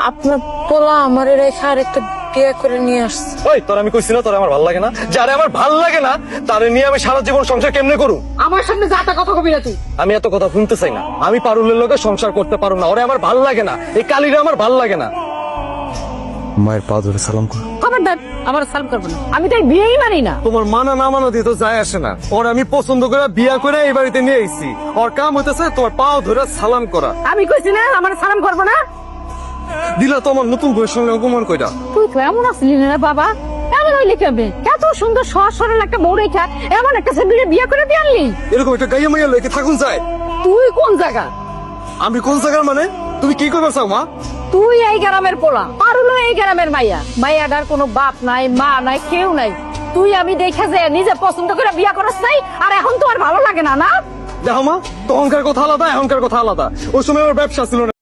আপনার পোলা আমার রেখা আর একটা বিয়ে করে নিয়ে আসছে। ওই তোর আমি কইছি না তোর আমার ভালো লাগে না, যারে আমার ভালো লাগে না তারে নিয়ে আমি সারা জীবন সংসার কেমনে করু? আমার সামনে যা তা কথা কবি না তুই। আমি এত কথা শুনতে চাই না, আমি পারুলের লোকে সংসার করতে পারুম না, ওরে আমার ভালো লাগে না, এই কালিরে আমার ভালো লাগে না। মায়ের পা ধরে সালাম কর। খবরদার আমার সালাম করবো না, আমি তাই বিয়েই মানি না। তোমার মানা না মানা দিয়ে তো যায় আসে না, ওর আমি পছন্দ করে বিয়া করে এই বাড়িতে নিয়ে আইছি, ওর কাম হইতেছে তোমার পাও ধরে সালাম করা। আমি কইছি না আমার সালাম করবো না। দিলা তো আমার নতুন বউয়ের সঙ্গে অপমান কইরা। তুই তো এমন আসলি না বাবা, এমন হইলে কেবে? এত সুন্দর সহজ সরল একটা বউ রেখা এমন একটা ছেলে বিয়ে করে দিয়ে আনলি? এরকম একটা গাইয়া মাইয়া লইকে থাকুন যায়? তুই কোন জায়গা? আমি কোন জায়গার মানে? তুমি কি করবে চাও মা? তুই এই গ্রামের পোলা, আর হলো এই গ্রামের মাইয়া। মাইয়াটার কোনো বাপ নাই, মা নাই, কেউ নাই। তুই আমি দেখে যে নিজে পছন্দ করে বিয়া করছ নাই, আর এখন তো আর ভালো লাগে না, না? দেখো মা, তখনকার কথা আলাদা, এখনকার কথা আলাদা। ওই সময় আমার ব্যবসা ছিল না।